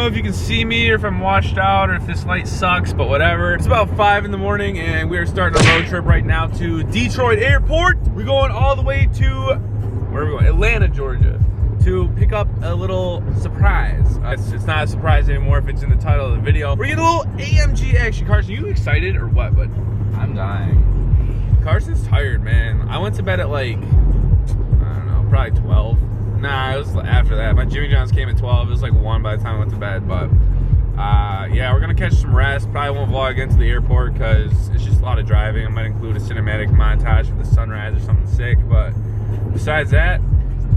know if you can see me or if I'm washed out or if this light sucks, but whatever. It's about 5 in the morning and we are starting a road trip right now to Detroit Airport. We're going all the way to, where are we going? Atlanta, Georgia, to pick up a little surprise. It's not a surprise anymore if it's in the title of the video. We're getting a little AMG action. Carson, you excited or what, bud? I'm dying. Carson's tired, man. I went to bed at like, I don't know, probably 12. Nah, it was after that. My Jimmy John's came at 12. It was like 1 by the time I went to bed, but yeah, we're gonna catch some rest. Probably won't vlog into the airport because it's just a lot of driving. I might include a cinematic montage for the sunrise or something sick, but besides that,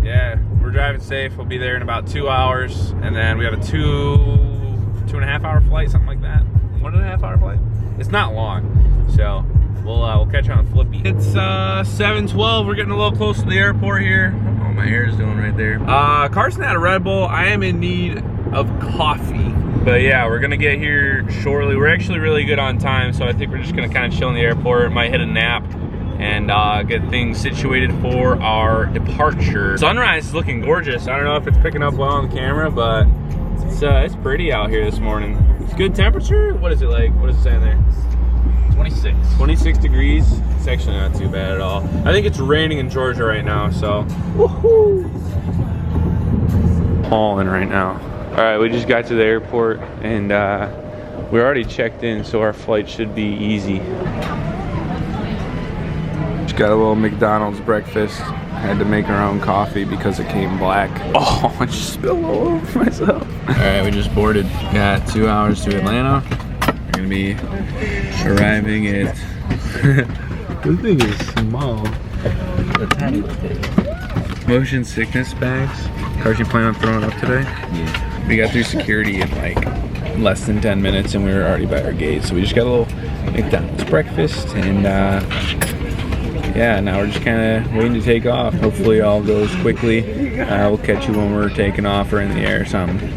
yeah, we're driving safe. We'll be there in about 2 hours, and then we have a 2.5 hour flight, something like that. 1.5 hour flight. It's not long, so we'll catch you on the flippy. It's 7:12. We're getting a little close to the airport here. Oh, my hair is doing right there. Carson had a Red Bull. I am in need of coffee, but yeah, we're gonna get here shortly. We're actually really good on time, so I think we're just gonna kind of chill in the airport. Might hit a nap and get things situated for our departure. Sunrise is looking gorgeous. I don't know if it's picking up well on the camera, but it's pretty out here this morning. It's good temperature. What is it like? What is it saying there? 26 degrees. It's actually not too bad at all. I think it's raining in Georgia right now, so woohoo! Hauling right now. All right, we just got to the airport and we're already checked in, so our flight should be easy. Just got a little McDonald's breakfast. Had to make our own coffee because it came black. Oh, I just spilled all over myself. All right, we just boarded. Got 2 hours to Atlanta. We're gonna be arriving at. This thing is small. The tiny thing. Motion sickness bags. Carson, you plan on throwing it up today? Yeah. We got through security in like less than 10 minutes and we were already by our gate. So we just got a little McDonald's breakfast and yeah, now we're just kind of waiting to take off. Hopefully all goes quickly. We'll catch you when we're taking off or in the air or something.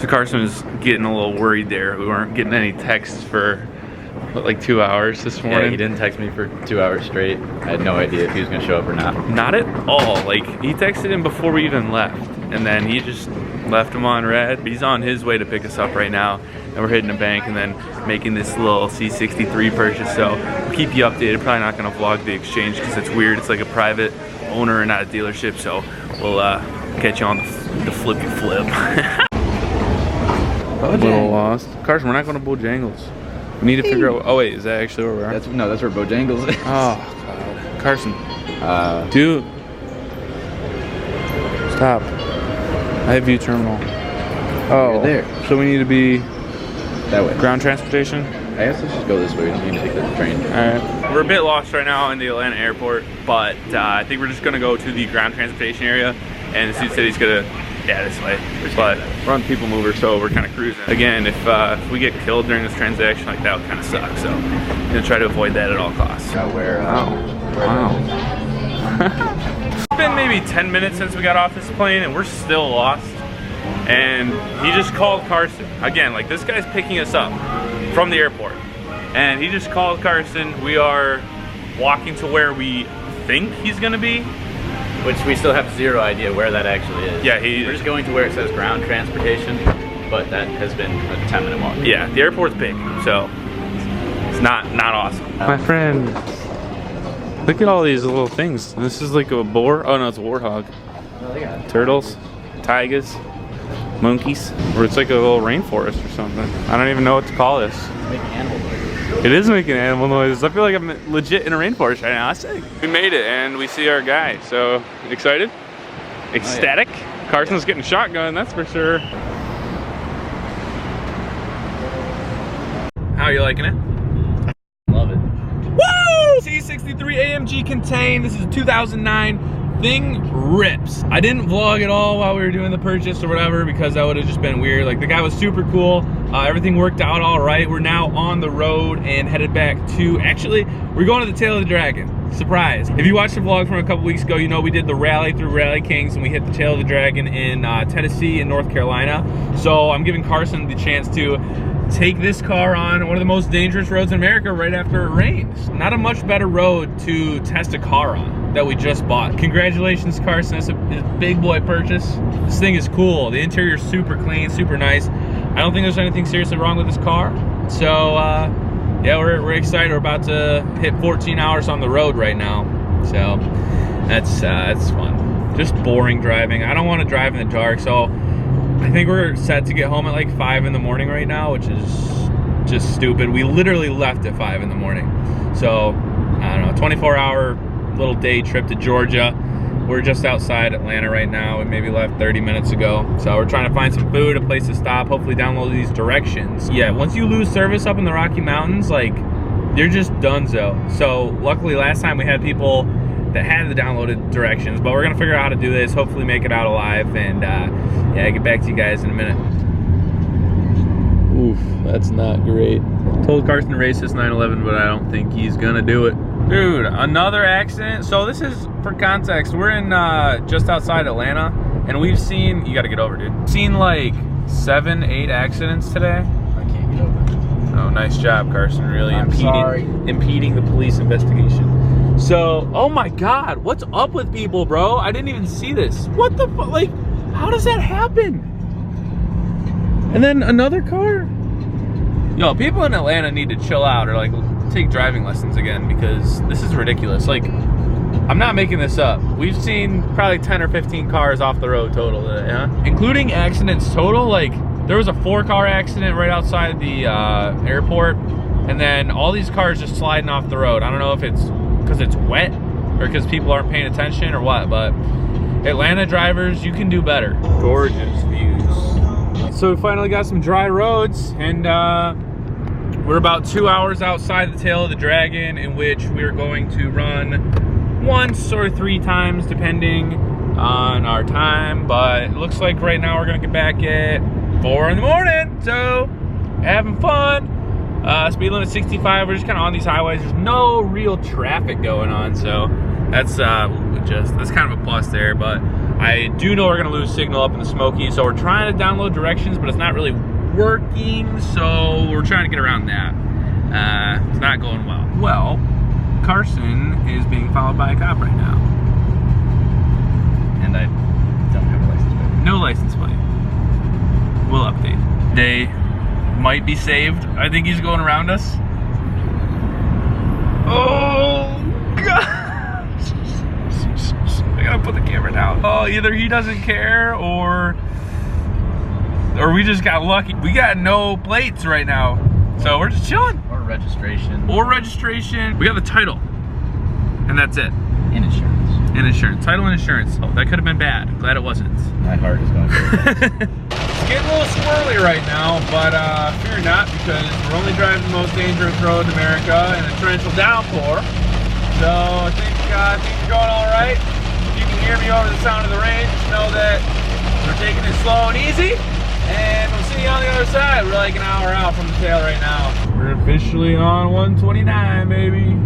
Carson was getting a little worried there. We weren't getting any texts for what, like 2 hours this morning. Yeah, he didn't text me for 2 hours straight. I had no idea if he was gonna show up or not. Not at all. Like, he texted him before we even left, and then he just left him on red. He's on his way to pick us up right now, and we're hitting the bank and then making this little C63 purchase. So we'll keep you updated. Probably not gonna vlog the exchange because it's weird. It's like a private owner and not a dealership. So we'll catch you on the flippy flip. A little lost. Carson, we're not going to Bojangles. We need to figure out. Oh wait, is that actually where we're at? That's where Bojangles is. Oh God, Carson. Dude, stop. I have view terminal. Oh, you're there. So we need to be that way. Ground transportation. I guess let's just go this way. We don't need to take the train. All right. We're a bit lost right now in the Atlanta airport, but I think we're just going to go to the ground transportation area, and Sioux City's gonna. Yeah, this way. But we're on People Mover, so we're kind of cruising. Again, if we get killed during this transaction, like that would kind of suck. So I'm gonna try to avoid that at all costs. Wow. It's been maybe 10 minutes since we got off this plane, and we're still lost. And he just called Carson again. Like, this guy's picking us up from the airport, and he just called Carson. We are walking to where we think he's gonna be. Which we still have zero idea where that actually is. Yeah, we're just going to where it says ground transportation, but that has been a 10-minute walk. Yeah, the airport's big, so it's not awesome. My friend, look at all these little things. This is like a boar. Oh no, it's a warthog. Oh, they got turtles, tigers, monkeys, or it's like a little rainforest or something. I don't even know what to call this. It's making animal noises. It is making animal noises. I feel like I'm legit in a rainforest right now. That's sick. We made it and we see our guy. So excited, ecstatic. Oh, yeah. Carson's getting shotgun, that's for sure. How are you liking it? Love it. Woo! C63 AMG contained. This is a 2009. Thing rips. I didn't vlog at all while we were doing the purchase or whatever because that would have just been weird. Like, the guy was super cool. Everything worked out all right. We're now on the road and headed back to, actually, we're going to the Tail of the Dragon. Surprise. If you watched the vlog from a couple weeks ago, you know we did the rally through Rally Kings and we hit the Tail of the Dragon in Tennessee and North Carolina. So I'm giving Carson the chance to take this car on one of the most dangerous roads in America right after it rains. Not a much better road to test a car on that we just bought. Congratulations, Carson. It's a big boy purchase. This thing is cool. The interior is super clean, super nice. I don't think there's anything seriously wrong with this car. So, yeah, we're excited. We're about to hit 14 hours on the road right now. So, that's fun. Just boring driving. I don't want to drive in the dark, so I think we're set to get home at like 5 in the morning right now, which is just stupid. We literally left at 5 in the morning. So, I don't know, 24-hour little day trip to Georgia. We're just outside Atlanta right now. We maybe left 30 minutes ago. So we're trying to find some food, a place to stop, hopefully download these directions. Yeah, once you lose service up in the Rocky Mountains, like, you're just donezo. So luckily last time we had people that had the downloaded directions, but we're gonna figure out how to do this, hopefully make it out alive, and yeah, get back to you guys in a minute. Oof, that's not great. Told Carson to race this 911, but I don't think he's gonna do it. Dude, another accident. So this is, for context, we're in just outside Atlanta, and we've seen, you gotta get over, dude. Seen like 7, 8 accidents today. I can't get over. Oh, nice job, Carson. Really I'm impeding the police investigation. So, oh my God, what's up with people, bro? I didn't even see this. What the fuck? Like, how does that happen? And then another car? Yo, people in Atlanta need to chill out or like take driving lessons again, because this is ridiculous. Like, I'm not making this up. We've seen probably 10 or 15 cars off the road total today, huh? Including accidents total, like, there was a 4-car accident right outside the airport, and then all these cars just sliding off the road. I don't know if it's because it's wet or because people aren't paying attention or what, but Atlanta drivers, you can do better. Gorgeous views. So we finally got some dry roads, and we're about 2 hours outside the tail of the Dragon, in which we're going to run once or 3 times depending on our time, but it looks like right now we're gonna get back at 4 in the morning, so having fun. Speed limit 65. We're just kind of on these highways. There's no real traffic going on, so that's kind of a plus there. But I do know we're gonna lose signal up in the Smoky, so we're trying to download directions, but it's not really working. So we're trying to get around that. It's not going well. Well, Carson is being followed by a cop right now, And I don't have a license plate. no license plate. We'll update. They might be saved. I think he's going around us. Oh God! I gotta put the camera down. Oh, either he doesn't care or we just got lucky. We got no plates right now, so we're just chilling. Or registration. Or registration. We got the title, and that's it. And insurance. And insurance. Title and insurance. Oh, that could have been bad. Glad it wasn't. My heart is going crazy. It's getting a little squirrely right now, but fear not, because we're only driving the most dangerous road in America in a torrential downpour. So I think things are going all right. If you can hear me over the sound of the rain, just know that we're taking it slow and easy. And we'll see you on the other side. We're like an hour out from the tail right now. We're officially on 129, baby.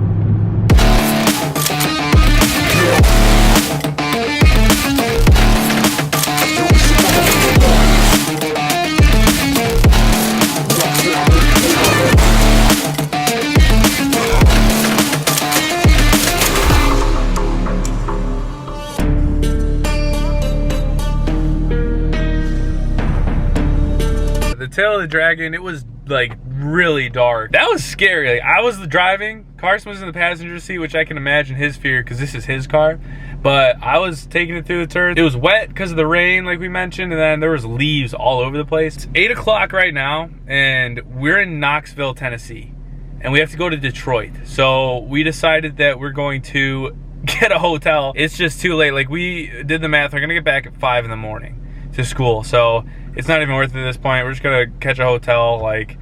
The tail of the Dragon, it was like really dark. That was scary. Like, I was driving, Carson was in the passenger seat, which I can imagine his fear because this is his car. But I was taking it through the turn. It was wet because of the rain, like we mentioned, and then there was leaves all over the place. It's 8 o'clock right now, and we're in Knoxville, Tennessee, and we have to go to Detroit. So we decided that we're going to get a hotel. It's just too late. Like, we did the math. We're gonna get back at 5 in the morning to school, so it's not even worth it at this point. We're just gonna catch a hotel, like,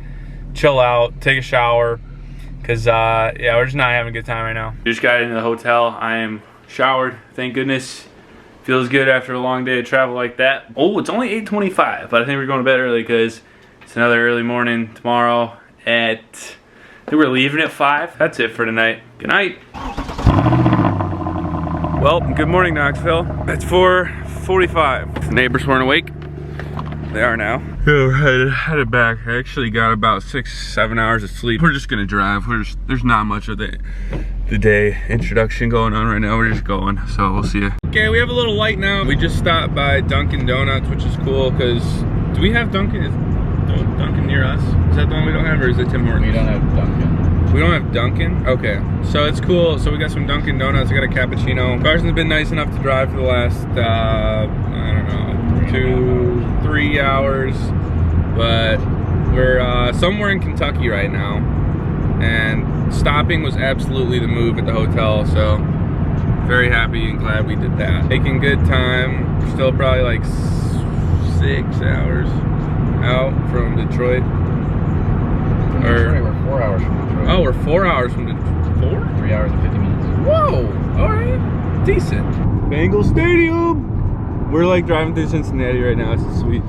chill out, take a shower, because yeah, we're just not having a good time right now. We just got into the hotel. I am showered, thank goodness. Feels good after a long day of travel like that. Oh, it's only 8:25, but I think we're going to bed early because it's another early morning tomorrow at, I think we're leaving at 5. That's it for tonight. Good night. Well, good morning, Knoxville. It's 4:45. The neighbors weren't awake. They are now. Yeah, we're headed back. I actually got about 6-7 hours of sleep. We're just gonna drive. There's not much of the day introduction going on right now. We're just going, so we'll see you. Okay, we have a little light now. We just stopped by Dunkin Donuts, which is cool because do we have Dunkin? Is Dunkin near us? Is that the one we don't have, or is it Tim Hortons? We don't have Dunkin. We don't have Dunkin? Okay, so it's cool. So we got some Dunkin Donuts. I got a cappuccino. Carson's been nice enough to drive for the last, I don't know, 2-3 hours. But we're somewhere in Kentucky right now. And stopping was absolutely the move at the hotel. So very happy and glad we did that. Taking good time. We're still probably like 6 hours out from Detroit. We're 4 hours from Detroit. Oh, we're 4 hours from Detroit. 4? 3 hours and 50 minutes. Whoa, all right, decent. Bengal Stadium. We're like driving through Cincinnati right now. It's sweet.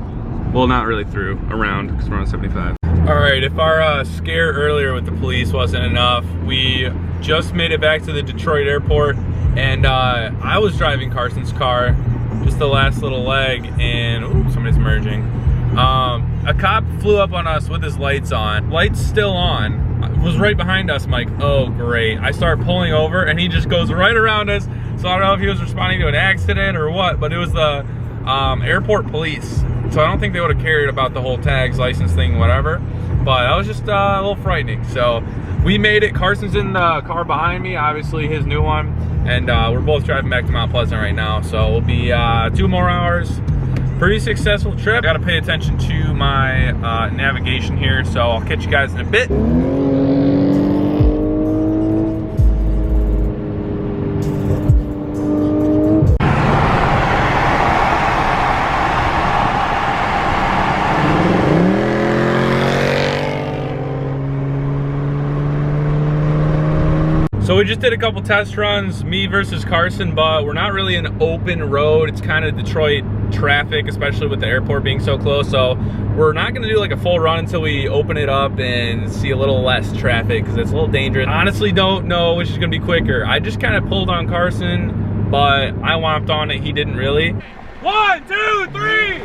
Well, not really through, around, because we're on 75. All right, if our scare earlier with the police wasn't enough, we just made it back to the Detroit airport, and I was driving Carson's car, just the last little leg, and ooh, somebody's merging. A cop flew up on us with his lights on. Lights still on. Was right behind us. I'm like, oh great. I start pulling over and he just goes right around us. So I don't know if he was responding to an accident or what, but it was the airport police. So I don't think they would have cared about the whole tags, license thing, whatever. But that was just a little frightening. So we made it. Carson's in the car behind me, obviously his new one. And we're both driving back to Mount Pleasant right now. So we'll be 2 more hours. Pretty successful trip. Got to pay attention to my navigation here, so I'll catch you guys in a bit. So we just did a couple test runs, me versus Carson, but we're not really an open road. It's kind of Detroit traffic, especially with the airport being so close. So we're not gonna do like a full run until we open it up and see a little less traffic because it's a little dangerous. Honestly, don't know which is gonna be quicker. I just kind of pulled on Carson, but I whomped on it. He didn't really. 1, 2, 3.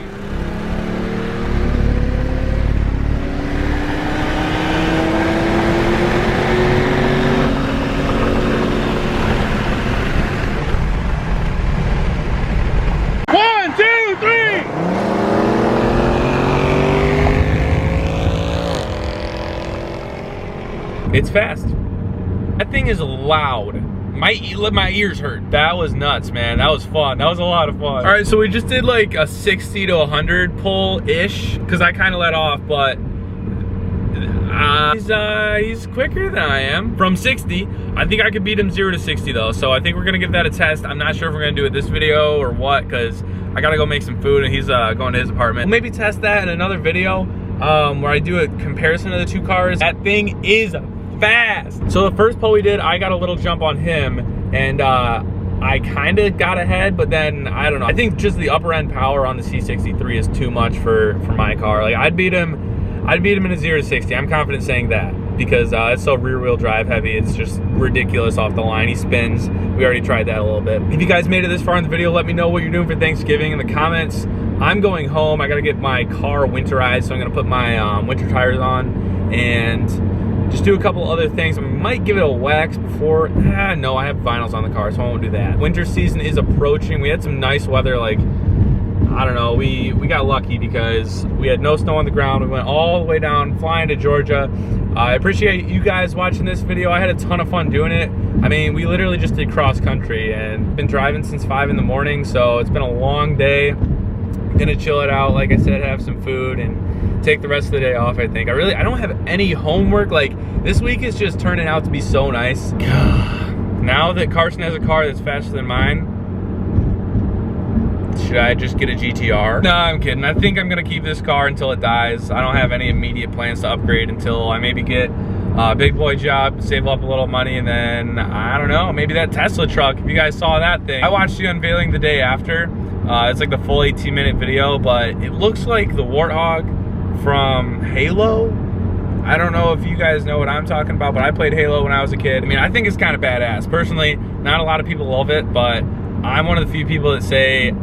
It's fast. That thing is loud. My ears hurt. That was nuts, man. That was fun. That was a lot of fun. All right, so we just did like a 60 to 100 pull-ish, because I kind of let off, but he's quicker than I am. From 60, I think I could beat him 0 to 60 though, so I think we're gonna give that a test. I'm not sure if we're gonna do it this video or what, because I gotta go make some food and he's going to his apartment. We'll maybe test that in another video where I do a comparison of the two cars. That thing is fast. So the first pull we did, I got a little jump on him, and I kind of got ahead, but then I don't know. I think just the upper end power on the C63 is too much for my car. Like I'd beat him in a 0 to 60. I'm confident saying that because it's so rear wheel drive heavy. It's just ridiculous off the line. He spins. We already tried that a little bit. If you guys made it this far in the video, let me know what you're doing for Thanksgiving in the comments. I'm going home. I gotta get my car winterized, so I'm gonna put my winter tires on and just do a couple other things. I might give it a wax before. No, I have vinyls on the car, so I won't do that. Winter season is approaching. We had some nice weather, like, I don't know, we got lucky because we had no snow on the ground. We went all the way down, flying to Georgia. I appreciate you guys watching this video. I had a ton of fun doing it. I mean, we literally just did cross country and been driving since 5 in the morning, so it's been a long day. Gonna chill it out, like I said, have some food and take the rest of the day off. I think I don't have any homework. Like this week is just turning out to be so nice. Now that Carson has a car that's faster than mine, should I just get a GTR? No, I'm kidding. I think I'm gonna keep this car until it dies. I don't have any immediate plans to upgrade until I maybe get a big boy job, save up a little money, and then I don't know, maybe that Tesla truck. If you guys saw that thing, I watched the unveiling the day after. It's like the full 18-minute video, but it looks like the Warthog from Halo. I don't know if you guys know what I'm talking about, but I played Halo when I was a kid. I mean, I think it's kind of badass. Personally, not a lot of people love it, but I'm one of the few people that say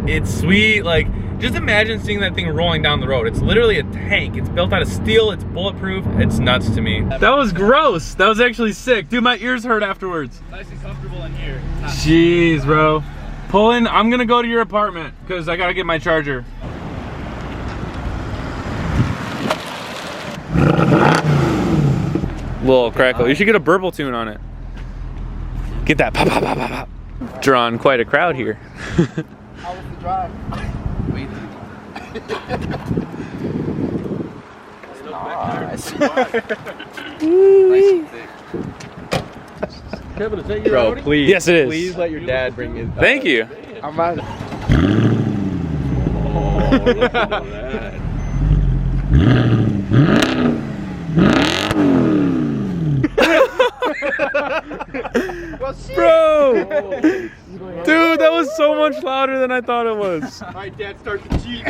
it's sweet. Like, Just imagine seeing that thing rolling down the road. It's literally a tank. It's built out of steel. It's bulletproof. It's nuts to me. That was gross. That was actually sick. Dude, my ears hurt afterwards. Nice and comfortable in here. Jeez, bro. Pull in. I'm gonna go to your apartment because I gotta get my charger. Little crackle. You should get a burble tune on it. Get that pop, pop, pop, pop, pop. Drawn quite a crowd here. How was the drive? Wait. Nice. Kevin, is that your Audi? Please. Yes, it is. Please let your dad bring it. Thank you. I'm about to... Oh, look at that. Bro! Dude, that was so much louder than I thought it was. My dad starts to cheat.